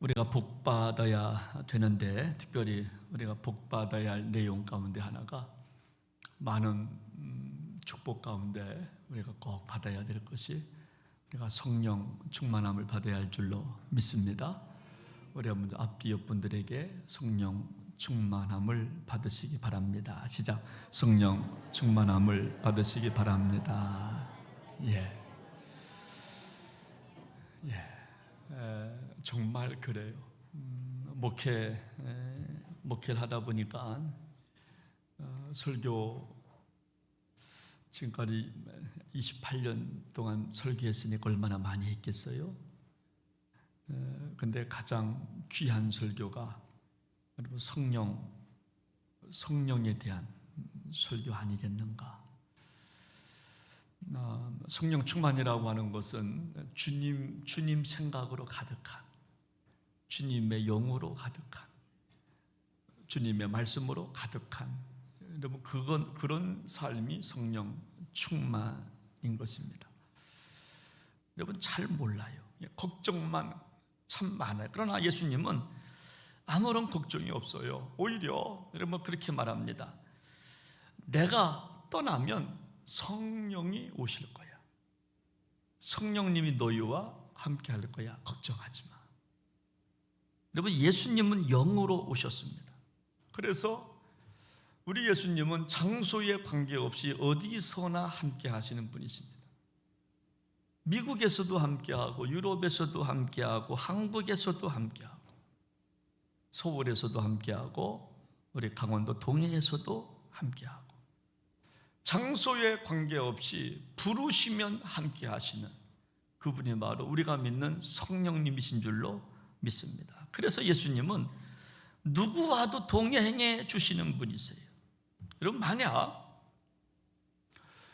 우리가 복받아야 되는데, 특별히 우리가 복받아야 할 내용 가운데 하나가 많은 축복 가운데 우리가 꼭 받아야 될 것이 우리가 성령 충만함을 받아야 할 줄로 믿습니다. 우리가 먼저 앞뒤 옆분들에게 성령 충만함을 받으시기 바랍니다. 시작. 성령 충만함을 받으시기 바랍니다. 정말 그래요. 목회를 하다 보니까 설교 지금까지 28년 동안 설교했으니까 얼마나 많이 했겠어요? 근데 가장 귀한 설교가 성령에 대한 설교 아니겠는가? 성령 충만이라고 하는 것은 주님 생각으로 가득한, 주님의 영으로 가득한, 주님의 말씀으로 가득한, 여러분 그런 삶이 성령 충만인 것입니다. 여러분 잘 몰라요. 걱정만 참 많아요. 그러나 예수님은 아무런 걱정이 없어요. 오히려 여러분 그렇게 말합니다. 내가 떠나면 성령이 오실 거야. 성령님이 너희와 함께 할 거야. 걱정하지 마. 여러분 예수님은 영으로 오셨습니다. 그래서 우리 예수님은 장소에 관계없이 어디서나 함께 하시는 분이십니다. 미국에서도 함께하고 유럽에서도 함께하고 한국에서도 함께하고 서울에서도 함께하고 우리 강원도 동해에서도 함께하고 장소에 관계없이 부르시면 함께 하시는 그분이 바로 우리가 믿는 성령님이신 줄로 믿습니다. 그래서 예수님은 누구와도 동행해 주시는 분이세요. 여러분 만약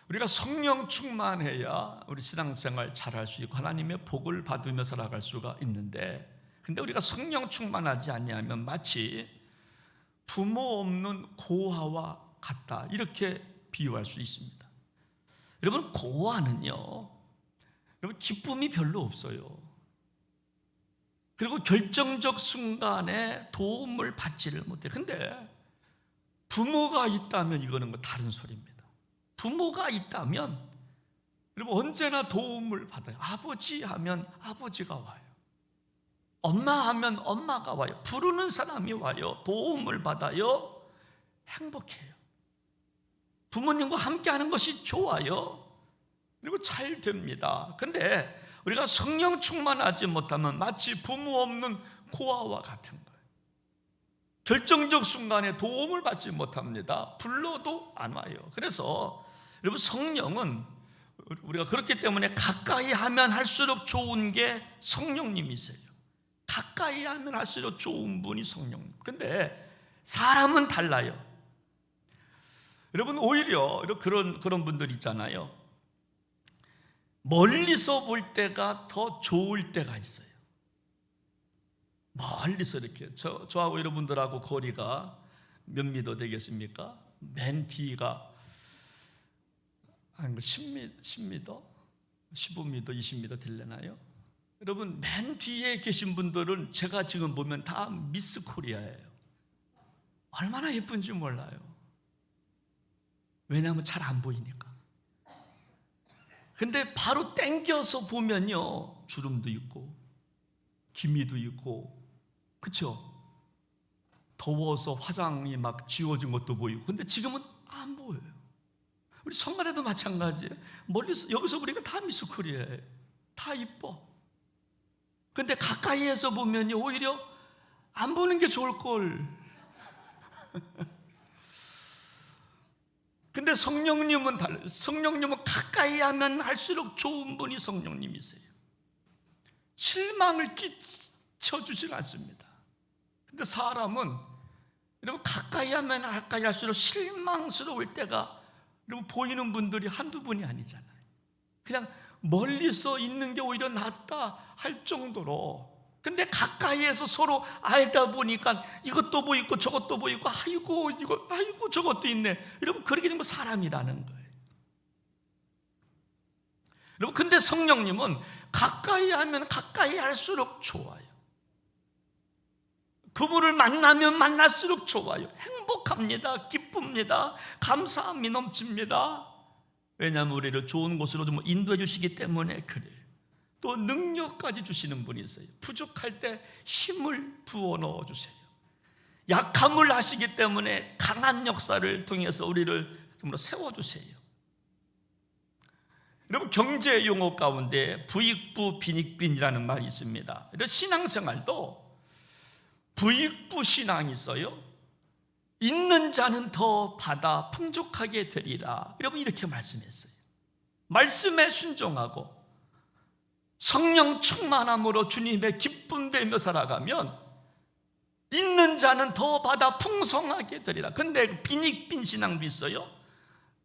우리가 성령 충만해야 우리 신앙생활 잘할 수 있고 하나님의 복을 받으며 살아갈 수가 있는데, 근데 우리가 성령 충만하지 아니하면 마치 부모 없는 고아와 같다, 이렇게 비유할 수 있습니다. 여러분 고아는요, 여러분 기쁨이 별로 없어요. 그리고 결정적 순간에 도움을 받지를 못해요. 근데 부모가 있다면 이거는 다른 소리입니다. 부모가 있다면 여러분 언제나 도움을 받아요. 아버지 하면 아버지가 와요. 엄마 하면 엄마가 와요. 부르는 사람이 와요. 도움을 받아요. 행복해요. 부모님과 함께하는 것이 좋아요. 그리고 잘 됩니다. 근데 우리가 성령 충만하지 못하면 마치 부모 없는 고아와 같은 거예요. 결정적 순간에 도움을 받지 못합니다. 불러도 안 와요. 그래서 여러분 성령은 우리가 그렇기 때문에 가까이 하면 할수록 좋은 게 성령님이세요. 가까이 하면 할수록 좋은 분이 성령님. 근데 사람은 달라요. 여러분 오히려 그런 분들 있잖아요. 멀리서 볼 때가 더 좋을 때가 있어요. 멀리서 이렇게 저하고 여러분들하고 거리가 몇 미터 되겠습니까? 맨 뒤가 한 10미터, 15미터, 20미터 되려나요? 여러분 맨 뒤에 계신 분들은 제가 지금 보면 다 미스 코리아예요. 얼마나 예쁜지 몰라요. 왜냐하면 잘 안 보이니까. 근데 바로 땡겨서 보면요, 주름도 있고 기미도 있고, 그렇죠? 더워서 화장이 막 지워진 것도 보이고. 근데 지금은 안 보여요. 우리 성가대도 마찬가지예요. 멀리서 여기서 우리가 다 미스코리아예요. 다 이뻐. 근데 가까이에서 보면요, 오히려 안 보는 게 좋을걸. 근데 성령님은 달라요. 성령님은 가까이 하면 할수록 좋은 분이 성령님이세요. 실망을 끼쳐주질 않습니다. 근데 사람은 여러분 가까이 하면 가까이 할수록 실망스러울 때가 여러분 보이는 분들이 한두 분이 아니잖아요. 그냥 멀리서 있는 게 오히려 낫다 할 정도로. 근데 가까이에서 서로 알다 보니까 이것도 보이고 저것도 보이고, 아이고 이거 아이고 저것도 있네. 여러분 그렇게 되면 사람이라는 거예요. 여러분 근데 성령님은 가까이 하면 가까이 할수록 좋아요. 그분을 만나면 만날수록 좋아요. 행복합니다. 기쁩니다. 감사함이 넘칩니다. 왜냐하면 우리를 좋은 곳으로 좀 인도해 주시기 때문에 그래요. 또 능력까지 주시는 분이 있어요. 부족할 때 힘을 부어 넣어 주세요. 약함을 하시기 때문에 강한 역사를 통해서 우리를 정말 세워주세요. 여러분, 경제 용어 가운데 부익부 빈익빈이라는 말이 있습니다. 신앙생활도 부익부 신앙이 있어요. 있는 자는 더 받아 풍족하게 되리라. 여러분, 이렇게 말씀했어요. 말씀에 순종하고 성령 충만함으로 주님의 기쁨 되며 살아가면 있는 자는 더 받아 풍성하게 되리라. 근데 빈익빈 신앙도 있어요.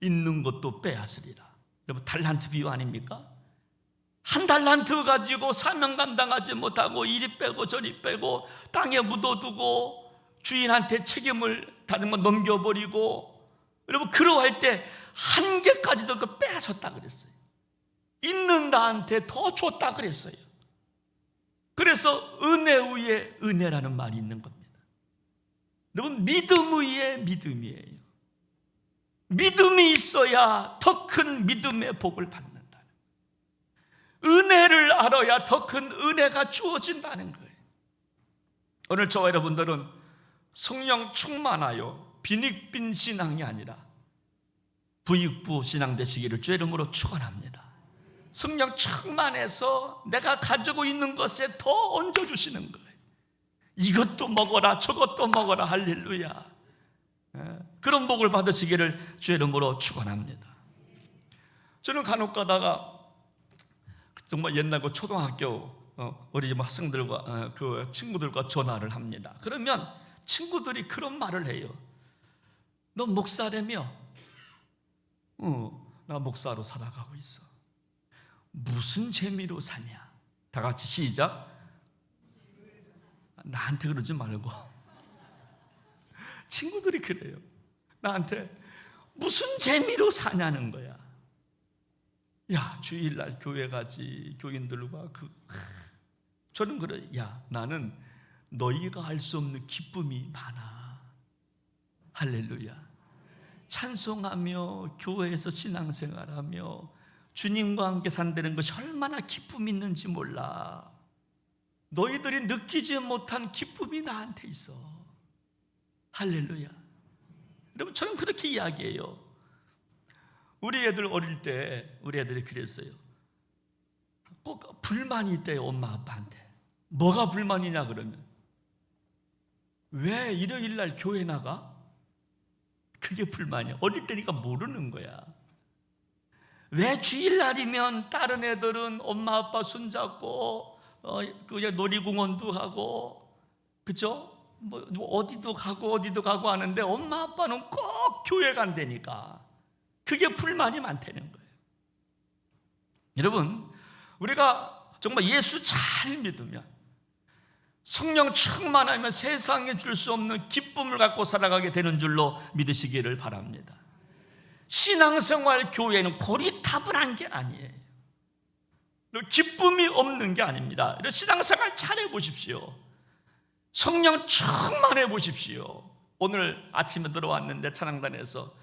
있는 것도 빼앗으리라. 여러분, 달란트 비유 아닙니까? 한 달란트 가지고 사명 감당하지 못하고 이리 빼고 저리 빼고 땅에 묻어두고 주인한테 책임을 다듬어 넘겨버리고, 여러분, 그러할 때 한 개까지도 그 빼앗았다 그랬어요. 있는 나한테 더 줬다 그랬어요. 그래서 은혜 위에 은혜라는 말이 있는 겁니다. 여러분, 믿음 위에 믿음이에요. 믿음이 있어야 더 큰 믿음의 복을 받는다. 은혜를 알아야 더 큰 은혜가 주어진다는 거예요. 오늘 저와 여러분들은 성령 충만하여 빈익빈 신앙이 아니라 부익부 신앙 되시기를 주의 이름으로 축원합니다. 성령 충만해서 내가 가지고 있는 것에 더 얹어주시는 거예요. 이것도 먹어라 저것도 먹어라. 할렐루야. 그런 복을 받으시기를 주의 이름으로 축원합니다. 저는 간혹 가다가 정말 옛날 그 초등학교 어린이 학생들과 그 친구들과 전화를 합니다. 그러면 친구들이 그런 말을 해요. 너 목사라며? 나 목사로 살아가고 있어. 무슨 재미로 사냐? 다 같이 시작. 나한테 그러지 말고. 친구들이 그래요. 나한테 무슨 재미로 사냐는 거야. 야, 주일날 교회 가지. 교인들과 저는 그래. 야, 나는 너희가 알 수 없는 기쁨이 많아. 할렐루야. 찬송하며 교회에서 신앙생활하며 주님과 함께 산다는 것이 얼마나 기쁨이 있는지 몰라. 너희들이 느끼지 못한 기쁨이 나한테 있어. 할렐루야. 여러분, 저는 그렇게 이야기해요. 우리 애들 어릴 때 우리 애들이 그랬어요. 꼭 불만이 있대요. 엄마 아빠한테. 뭐가 불만이냐 그러면, 왜 일요일날 교회 나가? 그게 불만이야. 어릴 때니까 모르는 거야. 왜 주일날이면 다른 애들은 엄마 아빠 손잡고 그냥 놀이공원도 하고, 그죠? 뭐 어디도 가고 하는데 엄마 아빠는 꼭 교회 간다니까. 그게 불만이 많다는 거예요. 여러분, 우리가 정말 예수 잘 믿으면, 성령 충만하면 세상에 줄 수 없는 기쁨을 갖고 살아가게 되는 줄로 믿으시기를 바랍니다. 신앙생활 교회는 고리타분한 게 아니에요. 기쁨이 없는 게 아닙니다. 신앙생활 잘 해보십시오. 성령 충만해 보십시오. 오늘 아침에 들어왔는데 찬양단에서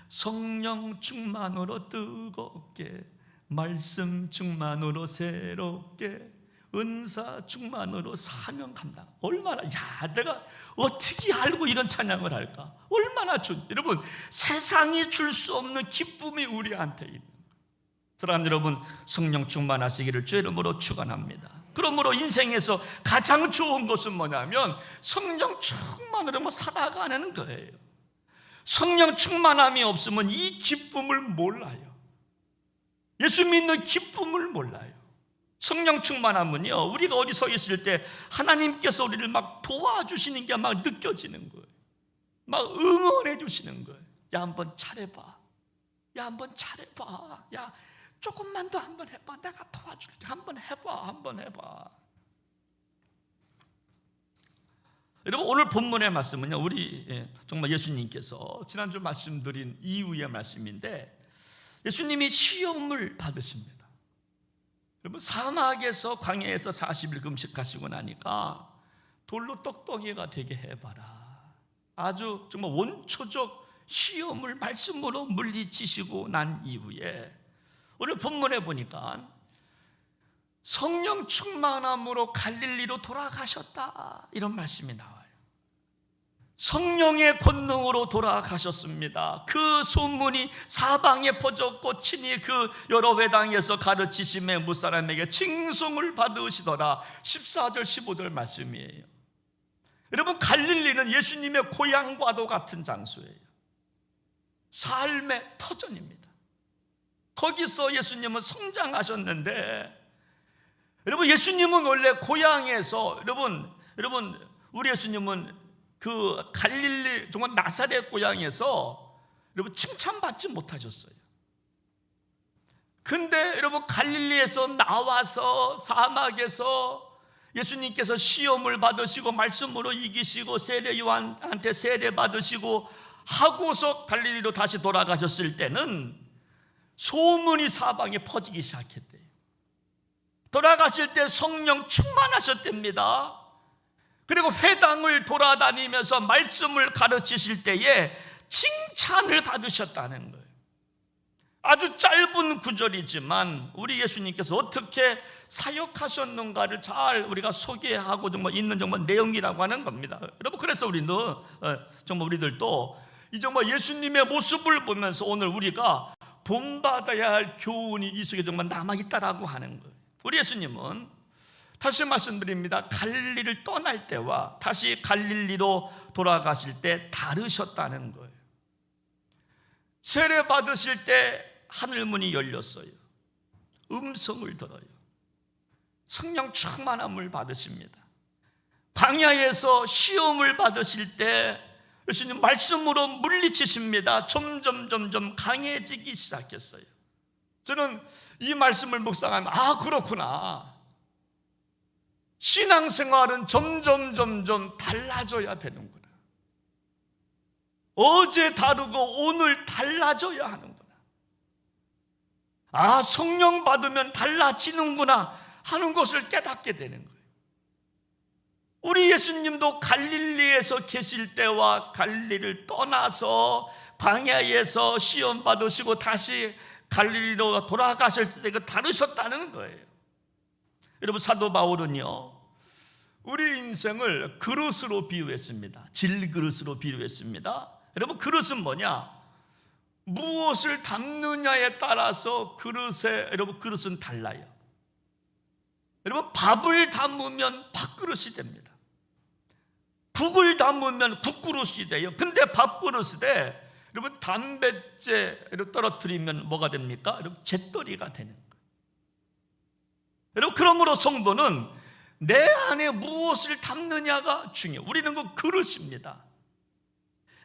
성령 충만으로 뜨겁게, 말씀 충만으로 새롭게, 은사 충만으로 사명 감당. 얼마나, 내가 어떻게 알고 이런 찬양을 할까? 얼마나 여러분, 세상이 줄 수 없는 기쁨이 우리한테 있는 거예요. 사랑하는 여러분, 성령 충만하시기를 주의 이름으로 축원합니다. 그러므로 인생에서 가장 좋은 것은 뭐냐면 성령 충만으로 살아가는 거예요. 성령 충만함이 없으면 이 기쁨을 몰라요. 예수 믿는 기쁨을 몰라요. 성령 충만함은요, 우리가 어디 서 있을 때 하나님께서 우리를 막 도와주시는 게 막 느껴지는 거예요. 막 응원해 주시는 거예요. 야, 한번 잘해봐. 야, 한번 잘해봐. 야, 조금만 더 한번 해봐. 내가 도와줄게. 한번 해봐. 여러분, 오늘 본문의 말씀은요, 우리 정말 예수님께서 지난주 말씀드린 이후의 말씀인데, 예수님이 시험을 받으십니다. 여러분, 사막에서 광야에서 40일 금식하시고 나니까 돌로 떡덩이가 되게 해봐라. 아주 정말 원초적 시험을 말씀으로 물리치시고 난 이후에 오늘 본문에 보니까 성령 충만함으로 갈릴리로 돌아가셨다, 이런 말씀이 나와요. 성령의 권능으로 돌아가셨습니다. 그 소문이 사방에 퍼졌고 친히 그 여러 회당에서 가르치심에 무사람에게 칭송을 받으시더라. 14절 15절 말씀이에요. 여러분, 갈릴리는 예수님의 고향과도 같은 장소예요. 삶의 터전입니다. 거기서 예수님은 성장하셨는데, 여러분, 예수님은 원래 고향에서, 여러분 우리 예수님은 그 갈릴리 정말 나사렛 고향에서 여러분 칭찬받지 못하셨어요. 근데 여러분, 갈릴리에서 나와서 사막에서 예수님께서 시험을 받으시고 말씀으로 이기시고 세례 요한한테 세례 받으시고 하고서 갈릴리로 다시 돌아가셨을 때는 소문이 사방에 퍼지기 시작했대요. 돌아가실 때 성령 충만하셨답니다. 그리고 회당을 돌아다니면서 말씀을 가르치실 때에 칭찬을 받으셨다는 거예요. 아주 짧은 구절이지만 우리 예수님께서 어떻게 사역하셨는가를 잘 우리가 소개하고 정말 있는 정말 내용이라고 하는 겁니다. 여러분, 그래서 우리들도 이 정말 예수님의 모습을 보면서 오늘 우리가 본받아야 할 교훈이 이 속에 정말 남아있다라고 하는 거예요. 우리 예수님은 다시 말씀드립니다. 갈릴리를 떠날 때와 다시 갈릴리로 돌아가실 때 다르셨다는 거예요. 세례 받으실 때 하늘문이 열렸어요. 음성을 들어요. 성령 충만함을 받으십니다. 광야에서 시험을 받으실 때 예수님 말씀으로 물리치십니다. 점점 강해지기 시작했어요. 저는 이 말씀을 묵상하면 그렇구나. 신앙생활은 점점 달라져야 되는구나. 어제 다르고 오늘 달라져야 하는구나. 성령 받으면 달라지는구나 하는 것을 깨닫게 되는 거예요. 우리 예수님도 갈릴리에서 계실 때와 갈릴리를 떠나서 광야에서 시험 받으시고 다시 갈릴리로 돌아가실 때 다르셨다는 거예요. 여러분, 사도 바울은요, 우리 인생을 그릇으로 비유했습니다. 질그릇으로 비유했습니다. 여러분, 그릇은 뭐냐? 무엇을 담느냐에 따라서 그릇은 달라요. 여러분, 밥을 담으면 밥그릇이 됩니다. 국을 담으면 국그릇이 돼요. 근데 밥그릇에 여러분 담뱃재를 떨어뜨리면 뭐가 됩니까? 여러분, 잿더리가 되는 거예요. 여러분, 그러므로 성도는 내 안에 무엇을 담느냐가 중요해요. 우리는 그 그릇입니다.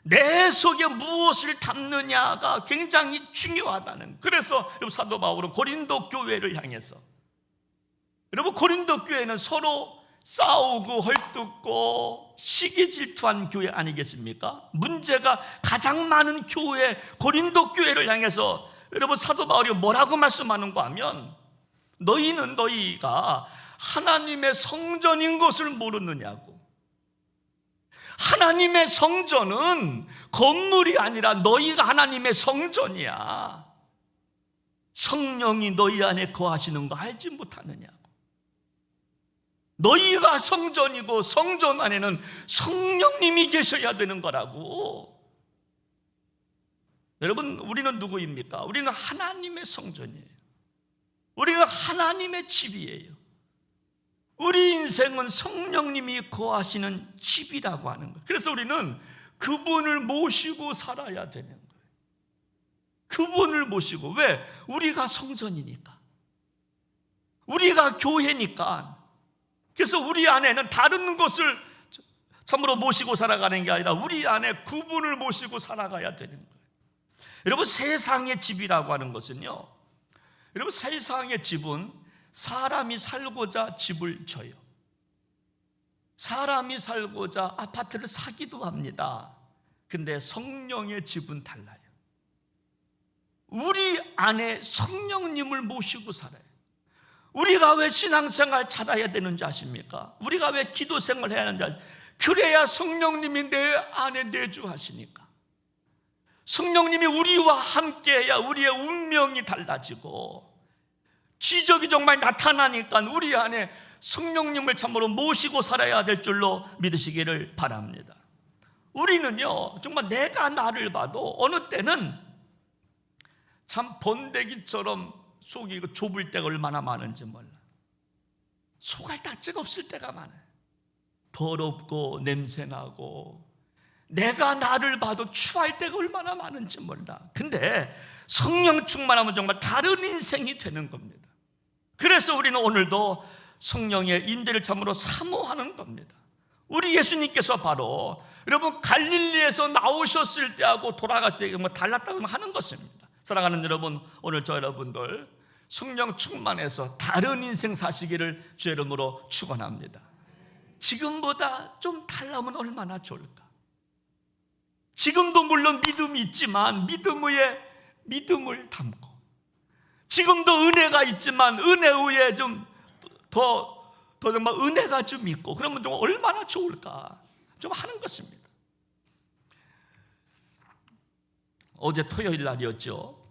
내 속에 무엇을 담느냐가 굉장히 중요하다는. 그래서 여러분, 사도 바울은 고린도 교회를 향해서, 여러분, 고린도 교회는 서로 싸우고 헐뜯고 시기 질투한 교회 아니겠습니까? 문제가 가장 많은 교회 고린도 교회를 향해서 여러분, 사도 바울이 뭐라고 말씀하는가 하면, 너희가 하나님의 성전인 것을 모르느냐고. 하나님의 성전은 건물이 아니라 너희가 하나님의 성전이야. 성령이 너희 안에 거하시는 거 알지 못하느냐고. 너희가 성전이고 성전 안에는 성령님이 계셔야 되는 거라고. 여러분, 우리는 누구입니까? 우리는 하나님의 성전이에요. 우리는 하나님의 집이에요. 우리 인생은 성령님이 거하시는 집이라고 하는 거예요. 그래서 우리는 그분을 모시고 살아야 되는 거예요. 그분을 모시고. 왜? 우리가 성전이니까, 우리가 교회니까. 그래서 우리 안에는 다른 것을 참으로 모시고 살아가는 게 아니라 우리 안에 그분을 모시고 살아가야 되는 거예요. 여러분, 세상의 집이라고 하는 것은요, 여러분, 세상의 집은 사람이 살고자 집을 져요. 사람이 살고자 아파트를 사기도 합니다. 근데 성령의 집은 달라요. 우리 안에 성령님을 모시고 살아요. 우리가 왜 신앙생활 잘해야 되는지 아십니까? 우리가 왜 기도생활 해야 하는지 아십니까? 그래야 성령님이 내 안에 내주하시니까. 성령님이 우리와 함께해야 우리의 운명이 달라지고 기적이 정말 나타나니까 우리 안에 성령님을 참으로 모시고 살아야 될 줄로 믿으시기를 바랍니다. 우리는요, 정말 내가 나를 봐도 어느 때는 참 번데기처럼 속이 좁을 때가 얼마나 많은지 몰라. 속알 다찌가 없을 때가 많아요. 더럽고 냄새나고 내가 나를 봐도 추할 때가 얼마나 많은지 몰라. 근데 성령 충만하면 정말 다른 인생이 되는 겁니다. 그래서 우리는 오늘도 성령의 임재를 참으로 사모하는 겁니다. 우리 예수님께서 바로 여러분 갈릴리에서 나오셨을 때하고 돌아갔을 때 뭐 달랐다고 하는 것입니다. 사랑하는 여러분, 오늘 저 여러분들 성령 충만해서 다른 인생 사시기를 주 이름으로 축원합니다. 지금보다 좀 달라면 얼마나 좋을까? 지금도 물론 믿음이 있지만 믿음 위에 믿음을 담고, 지금도 은혜가 있지만 은혜 위에 좀 더 정말 은혜가 좀 있고, 그러면 좀 얼마나 좋을까 좀 하는 것입니다. 어제 토요일 날이었죠.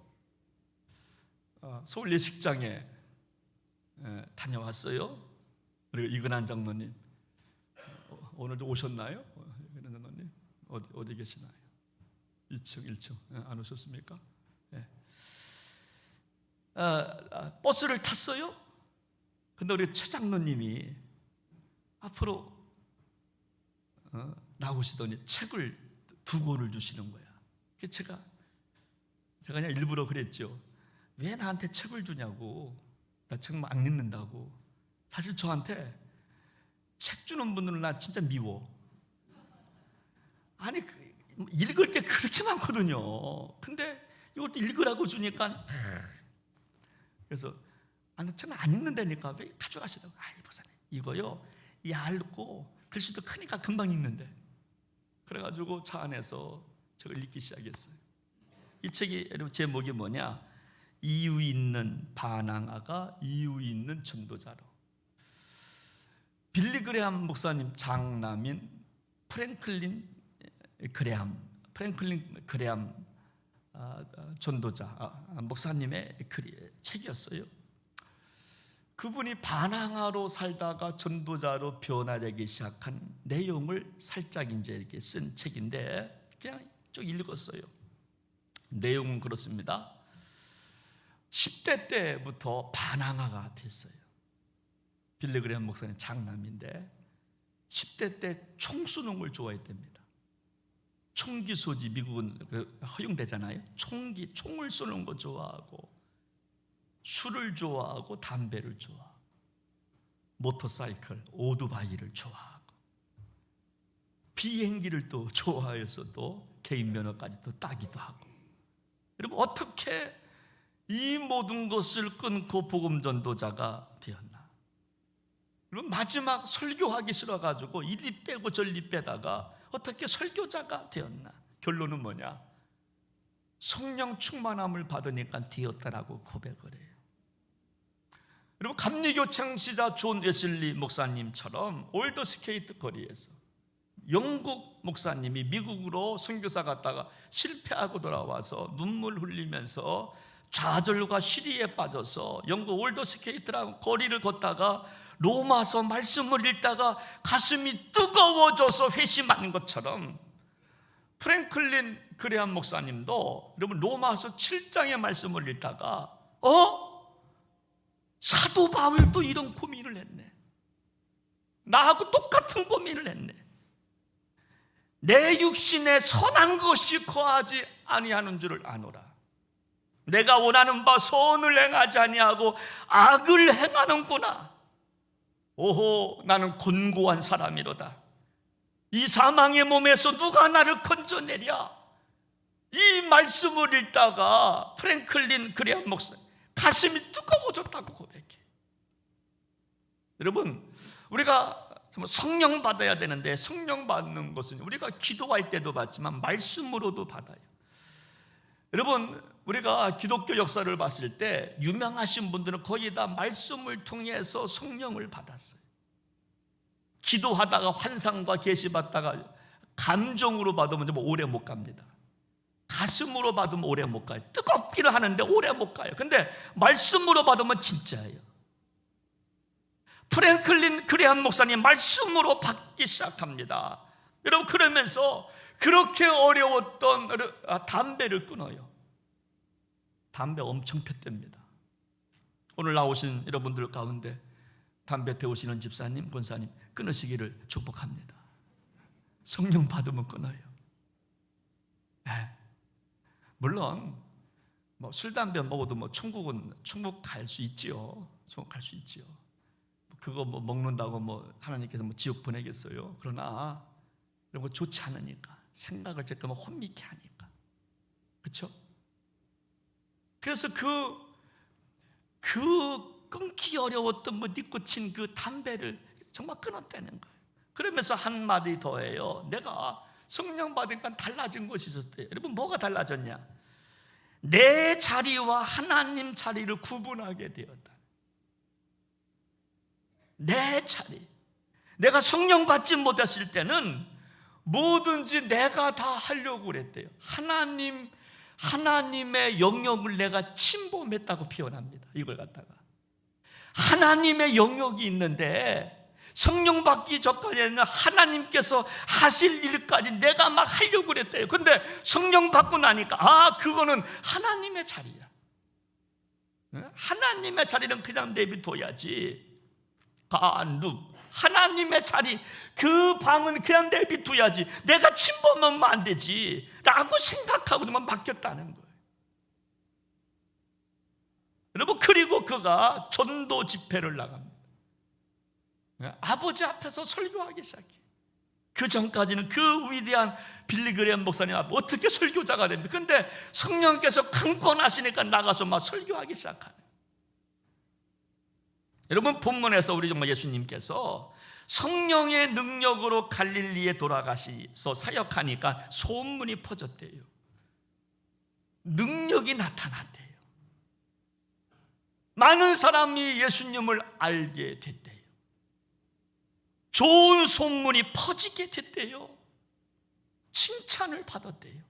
서울 예식장에 다녀왔어요. 그리고 이근한 장로님 오늘도 오셨나요? 이근한 장로님 어디 계시나요? 2층 1층 안 오셨습니까? 네. 버스를 탔어요. 근데 우리 최 장로님이 앞으로 나오시더니 책을 2권을 주시는 거야. 제가 그냥 일부러 그랬죠. 왜 나한테 책을 주냐고. 나 책 막 안 읽는다고. 사실 저한테 책 주는 분들은 나 진짜 미워. 아니 읽을 게 그렇게 많거든요. 근데 이것도 읽으라고 주니까, 그래서 아니 저는 안 읽는다니까 왜 가져가시라고. 아이 목사님 이거요 얇고 글씨도 크니까 금방 읽는데. 그래가지고 차 안에서 저걸 읽기 시작했어요. 이 책이 여러분 제목이 뭐냐? 이유 있는 반항아가 이유 있는 전도자로. 빌리 그레함 목사님 장남인 프랭클린 그레함 전도자 목사님의 책이었어요. 그분이 반항아로 살다가 전도자로 변화되기 시작한 내용을 살짝 이제 이렇게 쓴 책인데 그냥 쭉 읽었어요. 내용은 그렇습니다. 10대 때부터 반항아가 됐어요. 빌리 그레함 목사님 장남인데 10대 때 총 쏘는 걸 좋아했답니다. 총기 소지, 미국은 허용되잖아요. 총을 쏘는 거 좋아하고, 술을 좋아하고, 담배를 좋아하고, 모터사이클, 오토바이를 좋아하고, 비행기를 또 좋아해서 또 개인 면허까지 또 따기도 하고. 여러분 어떻게 이 모든 것을 끊고 복음 전도자가 되었나? 여러분 마지막 설교하기 싫어가지고 이리 빼고 저리 빼다가 어떻게 설교자가 되었나? 결론은 뭐냐? 성령 충만함을 받으니까 되었다라고 고백을 해요. 여러분 감리교 창시자 존 웨슬리 목사님처럼 올더스케이트 거리에서 영국 목사님이 미국으로 선교사 갔다가 실패하고 돌아와서 눈물 흘리면서 좌절과 시리에 빠져서 영국 올더스케이트라는 거리를 걷다가 로마서 말씀을 읽다가 가슴이 뜨거워져서 회심하는 것처럼 프랭클린 그레함 목사님도 여러분 로마서 7장의 말씀을 읽다가 사도 바울도 이런 고민을 했네. 나하고 똑같은 고민을 했네. 내 육신에 선한 것이 거하지 아니하는 줄을 아노라. 내가 원하는 바 선을 행하지 아니하고 악을 행하는구나. 오호, 나는 곤고한 사람이로다. 이 사망의 몸에서 누가 나를 건져내랴. 이 말씀을 읽다가 프랭클린 그레함 목사 가슴이 뜨거워졌다고 고백해. 여러분 우리가 성령 받아야 되는데 성령 받는 것은 우리가 기도할 때도 받지만 말씀으로도 받아요. 여러분 우리가 기독교 역사를 봤을 때 유명하신 분들은 거의 다 말씀을 통해서 성령을 받았어요. 기도하다가 환상과 계시 받다가 감정으로 받으면 좀 오래 못 갑니다. 가슴으로 받으면 오래 못 가요. 뜨겁기를 하는데 오래 못 가요. 근데 말씀으로 받으면 진짜예요. 프랭클린 그레함 목사님 말씀으로 받기 시작합니다. 여러분, 그러면서 그렇게 어려웠던 담배를 끊어요. 담배 엄청 폈답니다. 오늘 나오신 여러분들 가운데 담배 태우시는 집사님, 권사님 끊으시기를 축복합니다. 성령 받으면 끊어요. 네. 물론 술, 담배 먹어도 천국 갈 수 있지요. 천국 갈 수 있지요. 그거 먹는다고 하나님께서 지옥 보내겠어요? 그러나 여러분, 좋지 않으니까, 생각을 잠깐만 혼미케 하니까, 그렇죠? 그래서 그 끊기 어려웠던 니코틴 그 담배를 정말 끊었다는 거예요. 그러면서 한마디 더 해요. 내가 성령 받으니까 달라진 것이 있었대요. 여러분, 뭐가 달라졌냐? 내 자리와 하나님 자리를 구분하게 되었다. 내 자리. 내가 성령 받지 못했을 때는 뭐든지 내가 다 하려고 그랬대요. 하나님의 영역을 내가 침범했다고 표현합니다. 이걸 갖다가 하나님의 영역이 있는데 성령 받기 전까지는 하나님께서 하실 일까지 내가 막 하려고 그랬대요. 근데 성령 받고 나니까 그거는 하나님의 자리야. 하나님의 자리는 그냥 내비둬야지. 하나님의 자리, 그 방은 그냥 내비둬야지. 내가 침범하면 안 되지 라고 생각하고만 맡겼다는 거예요. 여러분, 그리고 그가 전도 집회를 나갑니다. 아버지 앞에서 설교하기 시작해. 그 전까지는 그 위대한 빌리 그레함 목사님 앞에 어떻게 설교자가 됩니까? 근데 성령께서 강권하시니까 나가서 막 설교하기 시작하네. 여러분, 본문에서 우리 정말 예수님께서 성령의 능력으로 갈릴리에 돌아가셔서 사역하니까 소문이 퍼졌대요. 능력이 나타났대요. 많은 사람이 예수님을 알게 됐대요. 좋은 소문이 퍼지게 됐대요. 칭찬을 받았대요.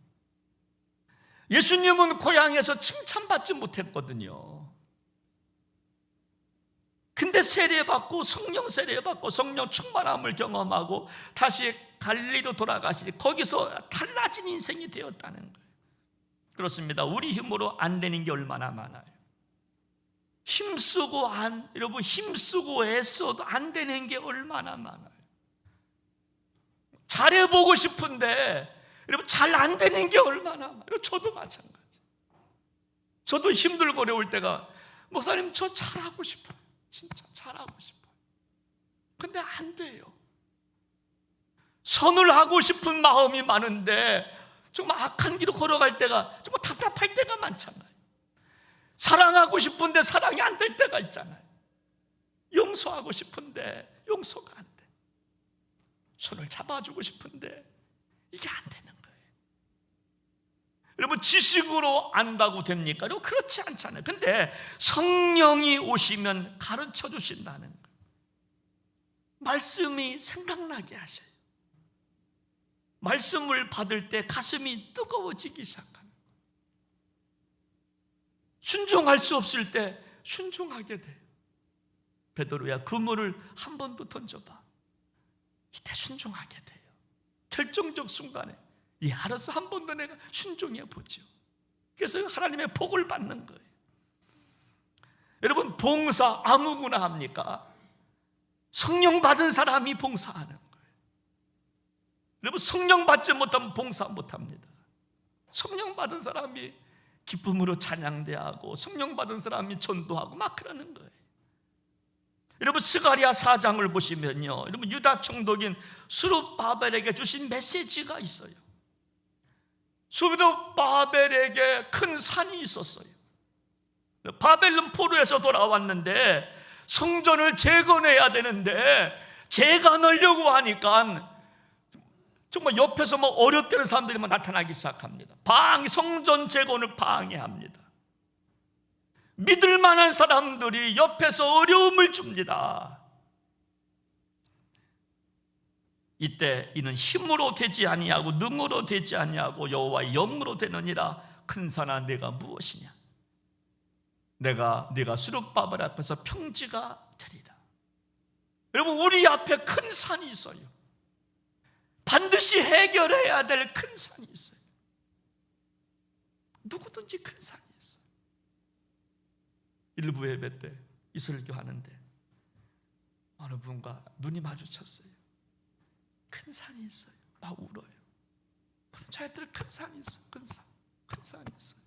예수님은 고향에서 칭찬받지 못했거든요. 근데 세례받고 성령 세례받고 성령 충만함을 경험하고 다시 갈릴리로 돌아가시니 거기서 달라진 인생이 되었다는 거예요. 그렇습니다. 우리 힘으로 안 되는 게 얼마나 많아요. 여러분, 힘쓰고 애써도 안 되는 게 얼마나 많아요. 잘해보고 싶은데 여러분, 잘 안 되는 게 얼마나 많아요. 저도 마찬가지. 저도 힘들고 어려울 때가, 목사님 저 잘하고 싶어요. 진짜 잘하고 싶어요. 근데 안 돼요. 선을 하고 싶은 마음이 많은데 정말 악한 길로 걸어갈 때가, 정말 답답할 때가 많잖아요. 사랑하고 싶은데 사랑이 안 될 때가 있잖아요. 용서하고 싶은데 용서가 안 돼. 손을 잡아주고 싶은데 이게 안 되는 거예요. 여러분, 지식으로 안다고 됩니까? 여러분, 그렇지 않잖아요. 근데 성령이 오시면 가르쳐 주신다는 거예요. 말씀이 생각나게 하셔요. 말씀을 받을 때 가슴이 뜨거워지기 시작합니다. 순종할 수 없을 때 순종하게 돼요. 베드로야, 그물을 한 번 더 던져봐. 이때 순종하게 돼요. 결정적 순간에 알아서 한 번 더 내가 순종해 보죠. 그래서 하나님의 복을 받는 거예요. 여러분, 봉사 아무거나 합니까? 성령 받은 사람이 봉사하는 거예요. 여러분, 성령 받지 못하면 봉사 못합니다. 성령 받은 사람이 기쁨으로 찬양대하고 성령 받은 사람이 전도하고 막 그러는 거예요. 여러분, 스가랴 4장을 보시면요, 여러분, 유다 총독인 스룹바벨에게 주신 메시지가 있어요. 스룹바벨에게 큰 산이 있었어요. 바벨론 포로에서 돌아왔는데 성전을 재건해야 되는데 재건하려고 하니까 정말 옆에서 막 어렵게 하는 사람들이 막 나타나기 시작합니다. 성전 재건을 방해합니다. 믿을 만한 사람들이 옆에서 어려움을 줍니다. 이때 이는 힘으로 되지 아니하고 능으로 되지 아니하고 여호와의 영으로 되느니라. 큰 산아 내가 무엇이냐? 네가 수룹바벨 앞에서 평지가 되리라. 여러분, 우리 앞에 큰 산이 있어요. 반드시 해결해야 될 큰 산이 있어요. 누구든지 큰 산이 있어요. 일부 예배 때 이설교 하는데 어느 분과 눈이 마주쳤어요. 큰 산이 있어요. 막 울어요. 무슨 자녀들 큰 산이 있어요. 큰 산이 있어요.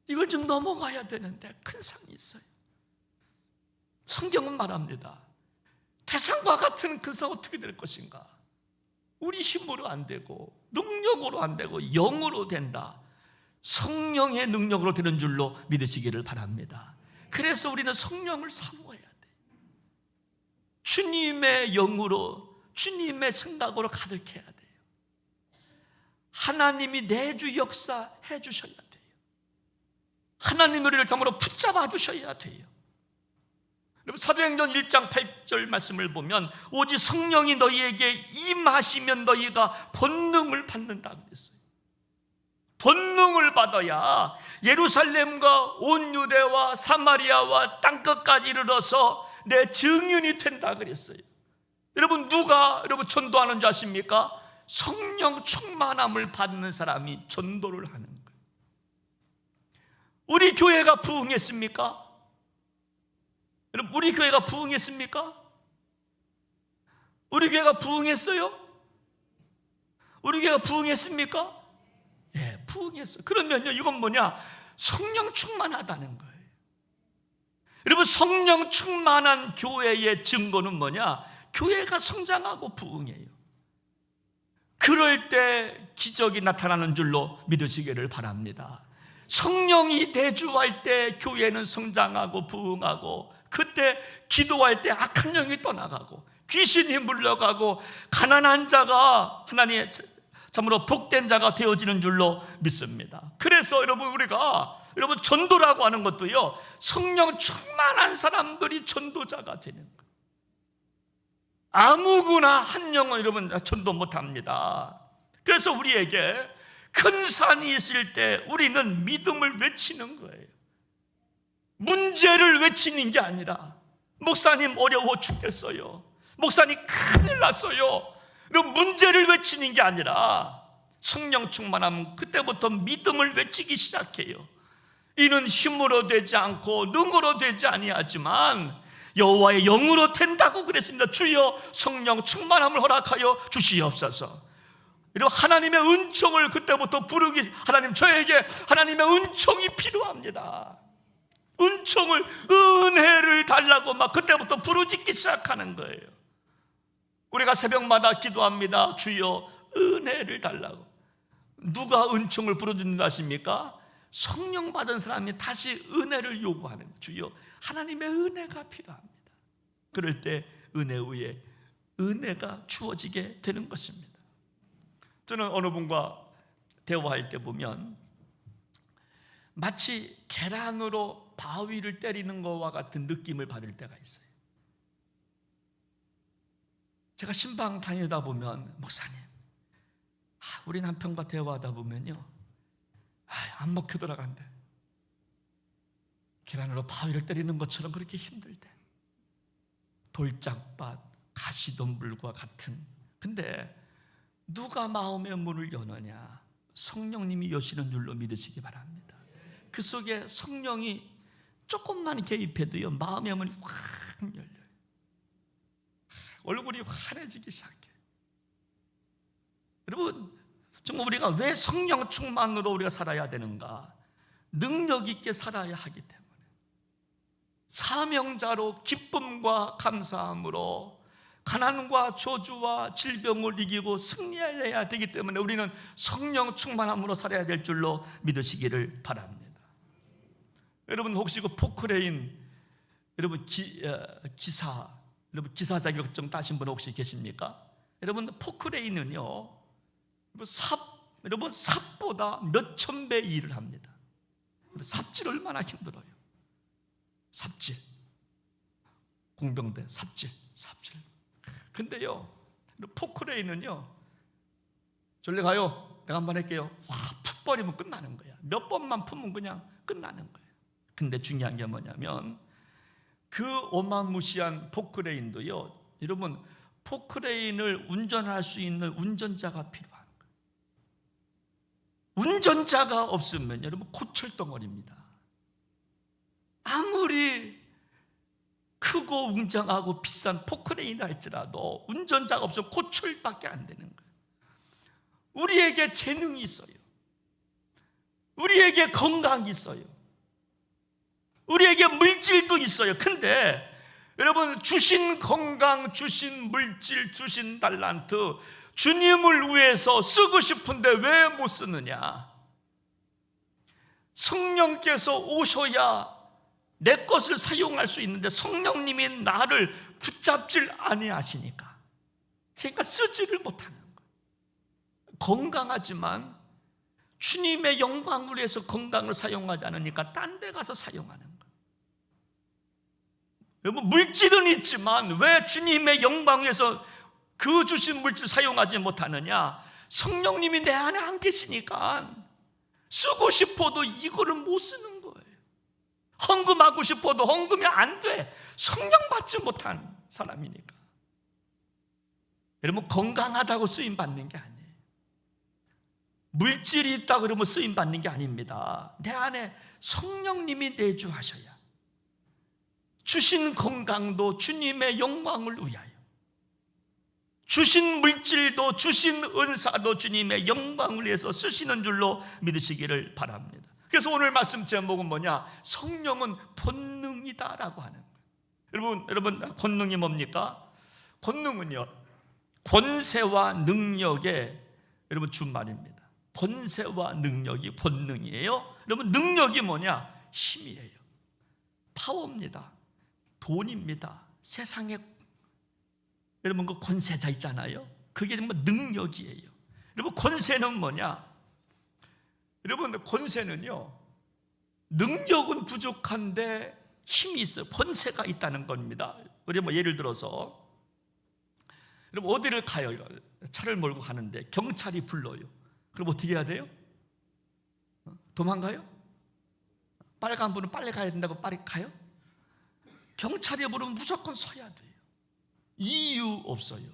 이걸 좀 넘어가야 되는데 큰 산이 있어요. 성경은 말합니다. 태산과 같은 큰 산 어떻게 될 것인가? 우리 힘으로 안 되고 능력으로 안 되고 영으로 된다. 성령의 능력으로 되는 줄로 믿으시기를 바랍니다. 그래서 우리는 성령을 사모해야 돼. 주님의 영으로, 주님의 생각으로 가득해야 돼요. 하나님이 내주 역사해 주셔야 돼요. 하나님 우리를 참으로 붙잡아 주셔야 돼요. 여러분, 사도행전 1장 8절 말씀을 보면 오직 성령이 너희에게 임하시면 너희가 권능을 받는다 그랬어요. 권능을 받아야 예루살렘과 온 유대와 사마리아와 땅끝까지 이르러서 내 증인이 된다 그랬어요. 여러분, 누가 전도하는 줄 아십니까? 성령 충만함을 받는 사람이 전도를 하는 거예요. 우리 교회가 부흥했습니까? 여러분, 우리 교회가 부흥했습니까? 우리 교회가 부흥했어요? 우리 교회가 부흥했습니까? 예, 부흥했어요. 그러면요, 이건 뭐냐? 성령 충만하다는 거예요. 여러분, 성령 충만한 교회의 증거는 뭐냐? 교회가 성장하고 부흥해요. 그럴 때 기적이 나타나는 줄로 믿으시기를 바랍니다. 성령이 내주할 때 교회는 성장하고 부흥하고, 그때 기도할 때 악한 영이 떠나가고 귀신이 물러가고 가난한 자가 하나님의 참으로 복된 자가 되어지는 줄로 믿습니다. 그래서 우리가 전도라고 하는 것도요, 성령 충만한 사람들이 전도자가 되는 거예요. 아무거나 한 영은 여러분 전도 못합니다. 그래서 우리에게 큰 산이 있을 때 우리는 믿음을 외치는 거예요. 문제를 외치는 게 아니라, 목사님 어려워 죽겠어요, 목사님 큰일 났어요, 이런 문제를 외치는 게 아니라 성령 충만하면 그때부터 믿음을 외치기 시작해요. 이는 힘으로 되지 않고 능으로 되지 아니하지만 여호와의 영으로 된다고 그랬습니다. 주여 성령 충만함을 허락하여 주시옵소서. 이런 하나님의 은총을 그때부터 부르기, 하나님 저에게 하나님의 은총이 필요합니다. 은총을, 은혜를 달라고 막 그때부터 부르짖기 시작하는 거예요. 우리가 새벽마다 기도합니다. 주여 은혜를 달라고. 누가 은총을 부르짖는다 하십니까? 성령 받은 사람이 다시 은혜를 요구하는 거예요. 주여 하나님의 은혜가 필요합니다. 그럴 때 은혜 위에 은혜가 주어지게 되는 것입니다. 저는 어느 분과 대화할 때 보면 마치 계랑으로 바위를 때리는 것과 같은 느낌을 받을 때가 있어요. 제가 신방 다니다 보면, 목사님, 우리 남편과 대화하다 보면요, 안 먹혀 들어간대. 계란으로 바위를 때리는 것처럼 그렇게 힘들대. 돌짝밭, 가시덤불과 같은. 근데 누가 마음의 문을 여느냐? 성령님이 여시는 줄로 믿으시기 바랍니다. 그 속에 성령이 조금만 개입해도요, 마음의 문이 확 열려요. 얼굴이 환해지기 시작해요. 여러분, 정말 우리가 왜 성령 충만으로 우리가 살아야 되는가? 능력 있게 살아야 하기 때문에, 사명자로 기쁨과 감사함으로 가난과 저주와 질병을 이기고 승리해야 되기 때문에 우리는 성령 충만함으로 살아야 될 줄로 믿으시기를 바랍니다. 여러분, 혹시 그 포크레인 여러분 기사, 여러분 기사 자격증 따신 분 혹시 계십니까? 여러분 포크레인은요, 여러분 삽보다 몇천 배 일을 합니다. 삽질 얼마나 힘들어요. 삽질, 공병대 삽질. 근데요, 포크레인은요, 저리 가요, 내가 한번 할게요. 와, 푹 버리면 끝나는 거야. 몇 번만 품으면 그냥 끝나는 거예요. 근데 중요한 게 뭐냐면 그 어마무시한 포크레인도요, 여러분 포크레인을 운전할 수 있는 운전자가 필요한 거예요. 운전자가 없으면 여러분 고철덩어리입니다. 아무리 크고 웅장하고 비싼 포크레인이라 할지라도 운전자가 없으면 고철밖에 안 되는 거예요. 우리에게 재능이 있어요. 우리에게 건강이 있어요. 우리에게 물질도 있어요. 근데 여러분, 주신 건강, 주신 물질, 주신 달란트, 주님을 위해서 쓰고 싶은데 왜 못 쓰느냐? 성령께서 오셔야 내 것을 사용할 수 있는데 성령님이 나를 붙잡질 아니하시니까, 그러니까 쓰지를 못하는 거예요. 건강하지만 주님의 영광을 위해서 건강을 사용하지 않으니까 딴 데 가서 사용하는 거예요. 여러분, 물질은 있지만 왜 주님의 영광 위해서 그 주신 물질 사용하지 못하느냐? 성령님이 내 안에 안 계시니까 쓰고 싶어도 이거를 못 쓰는 거예요. 헌금하고 싶어도 헌금이 안 돼. 성령 받지 못한 사람이니까. 여러분, 건강하다고 쓰임 받는 게 아니에요. 물질이 있다 그러면 쓰임 받는 게 아닙니다. 내 안에 성령님이 내주하셔야 주신 건강도 주님의 영광을 위하여, 주신 물질도 주신 은사도 주님의 영광을 위해서 쓰시는 줄로 믿으시기를 바랍니다. 그래서 오늘 말씀 제목은 뭐냐? 성령은 권능이다라고 하는 거예요. 여러분 권능이 뭡니까? 권능은요, 권세와 능력의 여러분 준말입니다. 권세와 능력이 권능이에요. 여러분, 능력이 뭐냐? 힘이에요. 파워입니다. 돈입니다. 세상에 여러분 그 권세자 있잖아요. 그게 정말 능력이에요. 여러분, 권세는 뭐냐? 여러분, 권세는요, 능력은 부족한데 힘이 있어요. 권세가 있다는 겁니다. 우리 뭐 예를 들어서 여러분 어디를 가요? 차를 몰고 가는데 경찰이 불러요. 그럼 어떻게 해야 돼요? 도망가요? 빨간 불은 빨리 가야 된다고 빨리 가요? 경찰이 부르면 무조건 서야 돼요. 이유 없어요.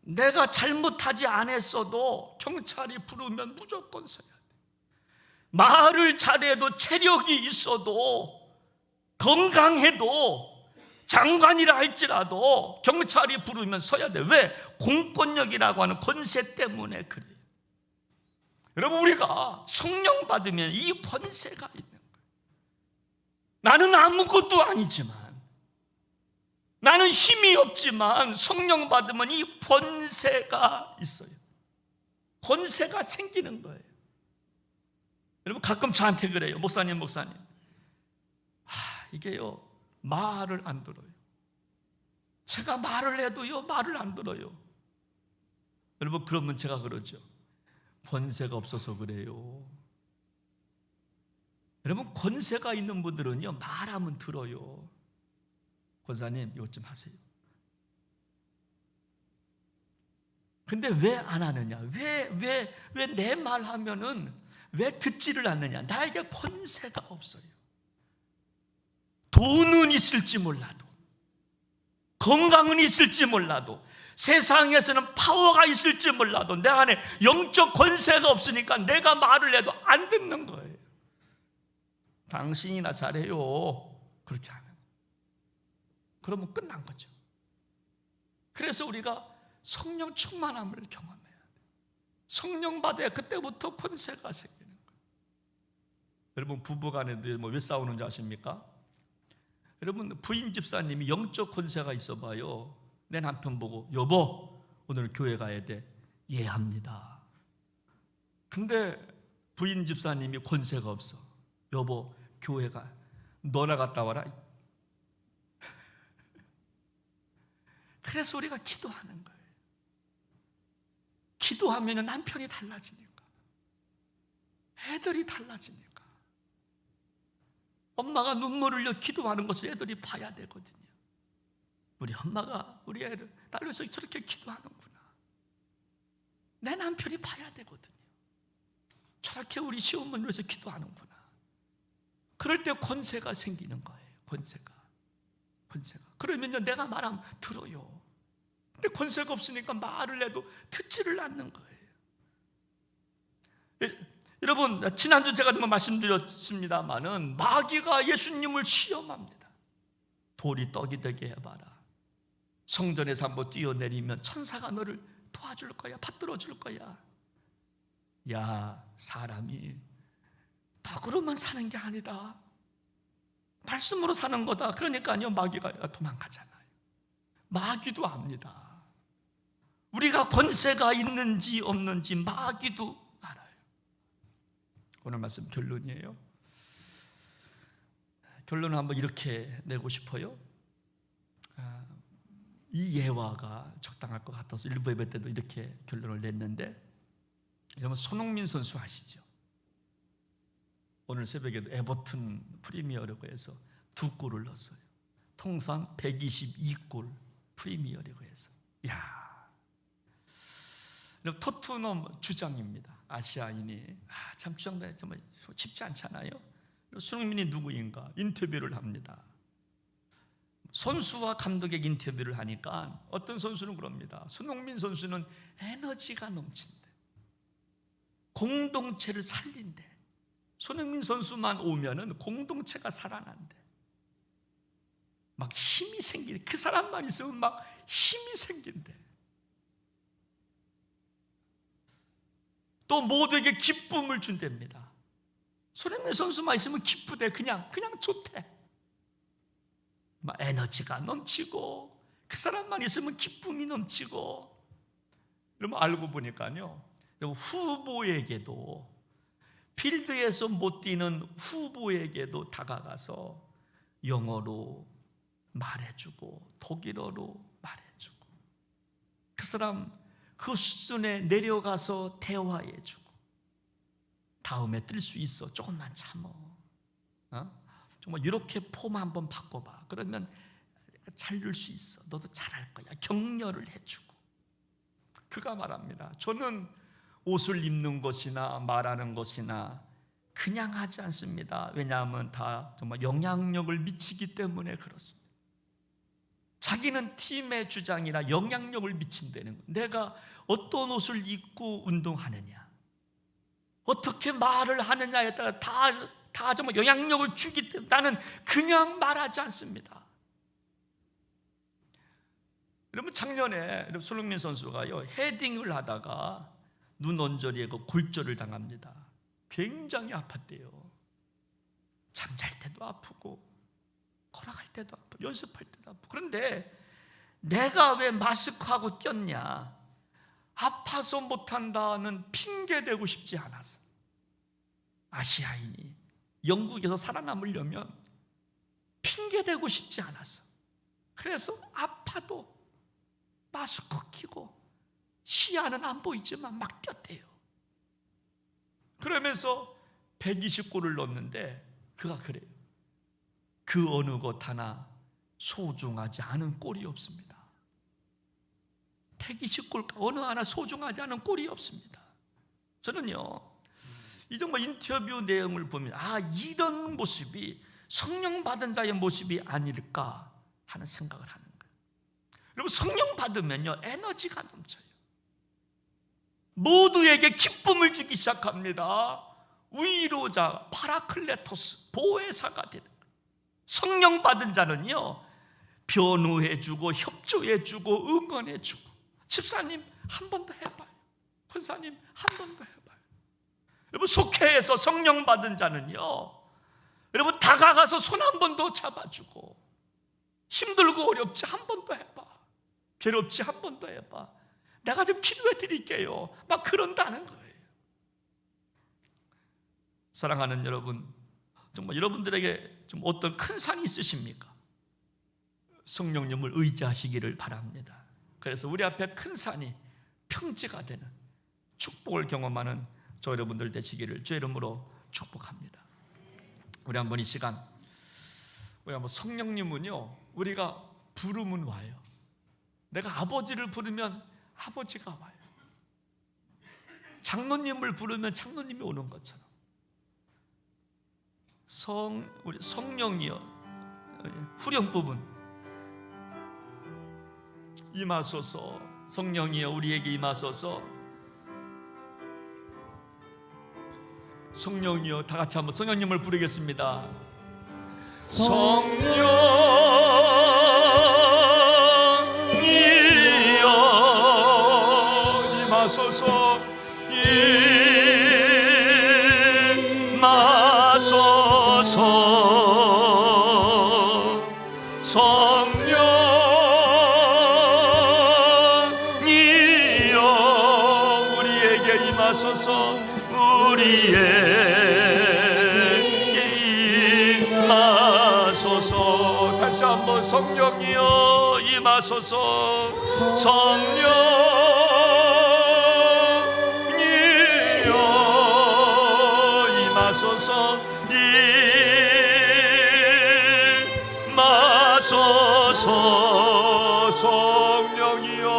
내가 잘못하지 않았어도 경찰이 부르면 무조건 서야 돼요. 말을 잘해도 체력이 있어도 건강해도 장관이라 할지라도 경찰이 부르면 서야 돼요. 왜? 공권력이라고 하는 권세 때문에 그래요. 여러분, 우리가 성령 받으면 이 권세가 있는 거예요. 나는 아무것도 아니지만, 나는 힘이 없지만 성령 받으면 이 권세가 있어요. 권세가 생기는 거예요. 여러분, 가끔 저한테 그래요. 목사님 이게요, 말을 안 들어요. 제가 말을 해도요, 말을 안 들어요. 여러분, 그러면 제가 그러죠. 권세가 없어서 그래요. 여러분, 권세가 있는 분들은요, 말하면 들어요. 권사님, 이것 좀 하세요. 근데 왜 안 하느냐? 왜 내 말 하면은 왜 듣지를 않느냐? 나에게 권세가 없어요. 돈은 있을지 몰라도, 건강은 있을지 몰라도, 세상에서는 파워가 있을지 몰라도 내 안에 영적 권세가 없으니까 내가 말을 해도 안 듣는 거예요. 당신이나 잘해요. 그렇게 하면. 그러면 끝난 거죠. 그래서 우리가 성령 충만함을 경험해야 돼요. 성령 받아야 그때부터 권세가 생기는 거예요. 여러분, 부부간에도 왜 싸우는지 아십니까? 여러분, 부인 집사님이 영적 권세가 있어봐요. 내 남편 보고, 여보, 오늘 교회 가야 돼. 예, 합니다. 근데 부인 집사님이 권세가 없어. 여보, 교회 가. 너나 갔다 와라. 그래서 우리가 기도하는 거예요. 기도하면 남편이 달라지니까, 애들이 달라지니까. 엄마가 눈물을 흘려 기도하는 것을 애들이 봐야 되거든요. 우리 엄마가 우리 애를 딸려서 저렇게 기도하는구나, 내 남편이 봐야 되거든요. 저렇게 우리 시어머니를 위해서 기도하는구나. 그럴 때 권세가 생기는 거예요. 권세가. 그러면요, 내가 말하면 들어요. 근데 권세가 없으니까 말을 해도 듣지를 않는 거예요. 여러분, 지난주 제가 말씀드렸습니다마는 마귀가 예수님을 시험합니다. 돌이 떡이 되게 해봐라. 성전에서 한번 뛰어내리면 천사가 너를 도와줄 거야, 받들어 줄 거야. 야, 사람이 떡으로만 사는 게 아니다, 말씀으로 사는 거다. 그러니까요, 마귀가 도망가잖아요. 마귀도 압니다. 우리가 권세가 있는지 없는지 마귀도 알아요. 오늘 말씀 결론이에요. 결론을 한번 이렇게 내고 싶어요. 이 예화가 적당할 것 같아서 일부 예배 때도 이렇게 결론을 냈는데, 여러분 손흥민 선수 아시죠? 오늘 새벽에도 에버튼 프리미어리그에서 2골을 넣었어요. 통산 122골 프리미어리그에서. 야, 토트넘 주장입니다. 아시아인이. 참 주장도 정말 쉽지 않잖아요. 손흥민이 누구인가 인터뷰를 합니다. 선수와 감독에게 인터뷰를 하니까 어떤 선수는 그럽니다. 손흥민 선수는 에너지가 넘친대, 공동체를 살린대. 손흥민 선수만 오면은 공동체가 살아난대. 막 힘이 생기네. 그 사람만 있으면 막 힘이 생긴대. 또 모두에게 기쁨을 준답니다. 손흥민 선수만 있으면 기쁘대. 그냥 좋대. 막 에너지가 넘치고, 그 사람만 있으면 기쁨이 넘치고. 그러면 알고 보니까요, 후보에게도, 필드에서 못 뛰는 후보에게도 다가가서 영어로 말해주고 독일어로 말해주고, 그 사람 그 수준에 내려가서 대화해주고, 다음에 뛸 수 있어, 조금만 참어, 정말 이렇게 폼 한번 바꿔봐, 그러면 잘 늘 수 있어, 너도 잘할 거야, 격려를 해주고. 그가 말합니다. 저는 옷을 입는 것이나 말하는 것이나 그냥 하지 않습니다. 왜냐하면 다 정말 영향력을 미치기 때문에 그렇습니다. 자기는 팀의 주장이라 영향력을 미친다는 거예요. 내가 어떤 옷을 입고 운동하느냐, 어떻게 말을 하느냐에 따라 다 정말 영향력을 주기 때문에 나는 그냥 말하지 않습니다. 여러분, 작년에 손흥민 선수가요, 헤딩을 하다가 눈 언저리에 골절을 당합니다. 굉장히 아팠대요. 잠잘 때도 아프고, 걸어갈 때도 아프고, 연습할 때도 아프고. 그런데 내가 왜 마스크하고 뛰었냐, 아파서 못한다는 핑계 대고 싶지 않아서. 아시아인이 영국에서 살아남으려면 핑계 대고 싶지 않아서, 그래서 아파도 마스크 끼고 시야는 안 보이지만 막 뛰었대요. 그러면서 120골을 넣었는데 그가 그래요. 그 어느 것 하나 소중하지 않은 골이 없습니다. 120골 어느 하나 소중하지 않은 골이 없습니다. 저는요, 이 정말 인터뷰 내용을 보면 이런 모습이 성령 받은 자의 모습이 아닐까 하는 생각을 하는 거예요. 여러분, 성령 받으면요 에너지가 넘쳐요. 모두에게 기쁨을 주기 시작합니다. 위로자, 파라클레토스, 보혜사가 되는 거예요. 성령 받은 자는요, 변호해주고 협조해주고 응원해주고. 집사님 한 번 더 해봐요, 권사님 한 번 더 해봐요. 여러분, 속회에서 성령 받은 자는요, 여러분 다가가서 손 한 번 더 잡아주고, 힘들고 어렵지 한 번 더 해봐, 괴롭지 한 번 더 해봐, 내가 좀 기도해 드릴게요, 막 그런다는 거예요. 사랑하는 여러분, 정말 여러분들에게 좀 어떤 큰 산이 있으십니까? 성령님을 의지하시기를 바랍니다. 그래서 우리 앞에 큰 산이 평지가 되는 축복을 경험하는 저 여러분들 되시기를 주의 이름으로 축복합니다. 우리 한번 이 시간 우리 한번 성령님은요, 우리가 부르면 와요. 내가 아버지를 부르면 아버지가 와요. 장로님을 부르면 장로님이 오는 것처럼 우리 성령이여 후렴 부분 임하소서. 성령이여 우리에게 임하소서. 성령이여, 다 같이 한번 성령님을 부르겠습니다. 성령이여 임하소서. 임하소서. 성령이여 우리에게 임하소서. 우리에게 임하소서. 다시 한번 성령이여 임하소서. 성령이여 임하소서. 임하소서. 성령이여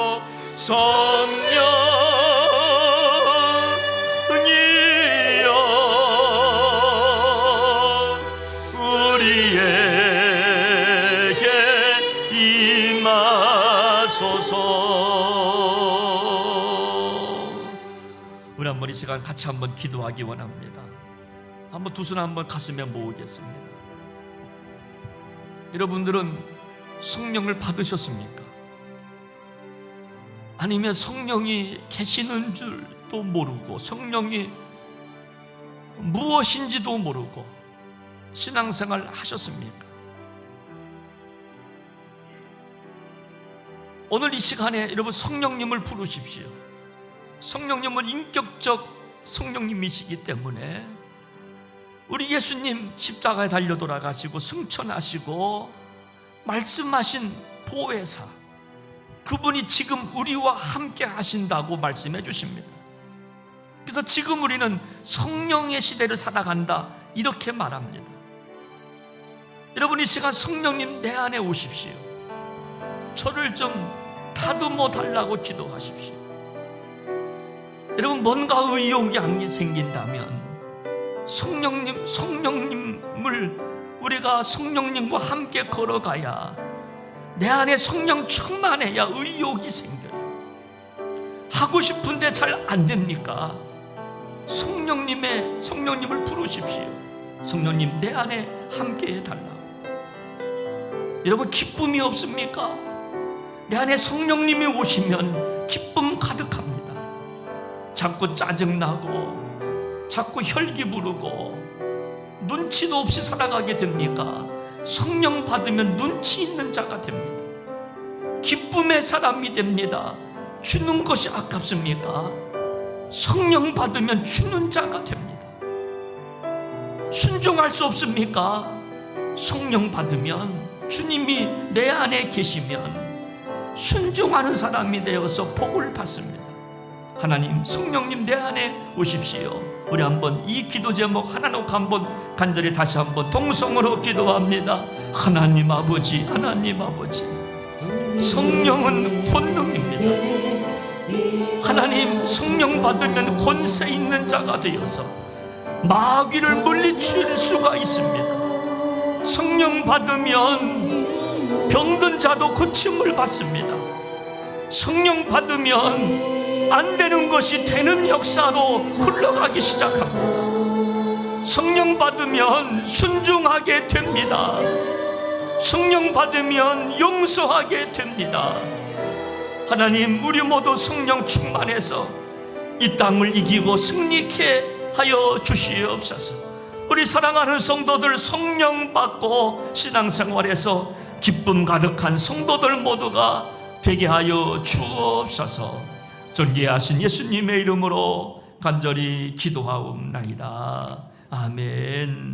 우리 한번 이 시간 같이 한번 기도하기 원합니다. 한번 두 손 한번 가슴에 모으겠습니다. 여러분들은 성령을 받으셨습니까? 아니면 성령이 계시는 줄도 모르고 성령이 무엇인지도 모르고 신앙생활 하셨습니까? 오늘 이 시간에 여러분 성령님을 부르십시오. 성령님은 인격적 성령님이시기 때문에 우리 예수님 십자가에 달려 돌아가시고 승천하시고 말씀하신 보혜사, 그분이 지금 우리와 함께 하신다고 말씀해 주십니다. 그래서 지금 우리는 성령의 시대를 살아간다 이렇게 말합니다. 여러분 이 시간 성령님 내 안에 오십시오. 저를 좀 다듬어 달라고 기도하십시오. 여러분 뭔가 의욕이 안 생긴다면 성령님을 우리가 성령님과 함께 걸어가야, 내 안에 성령 충만해야 의욕이 생겨요. 하고 싶은데 잘 안 됩니까? 성령님을 부르십시오. 성령님 내 안에 함께 해달라고. 여러분 기쁨이 없습니까? 내 안에 성령님이 오시면 기쁨 가득합니다. 자꾸 짜증나고 자꾸 혈기 부르고 눈치도 없이 살아가게 됩니까? 성령 받으면 눈치 있는 자가 됩니다. 기쁨의 사람이 됩니다. 주는 것이 아깝습니까? 성령 받으면 주는 자가 됩니다. 순종할 수 없습니까? 성령 받으면 주님이 내 안에 계시면 순종하는 사람이 되어서 복을 받습니다. 하나님, 성령님 내 안에 오십시오. 우리 한번 이 기도 제목 하나 놓고 한번 간절히 다시 한번 동성으로 기도합니다. 하나님 아버지, 하나님 아버지, 성령은 권능입니다. 하나님, 성령 받으면 권세 있는 자가 되어서 마귀를 물리칠 수가 있습니다. 성령 받으면 병든 자도 고침을 받습니다. 성령 받으면 안 되는 것이 되는 역사로 흘러가기 시작합니다. 성령 받으면 순종하게 됩니다. 성령 받으면 용서하게 됩니다. 하나님, 우리 모두 성령 충만해서 이 땅을 이기고 승리케 하여 주시옵소서. 우리 사랑하는 성도들 성령 받고 신앙생활에서 기쁨 가득한 성도들 모두가 되게 하여 주옵소서. 존귀하신 예수님의 이름으로 간절히 기도하옵나이다. 아멘.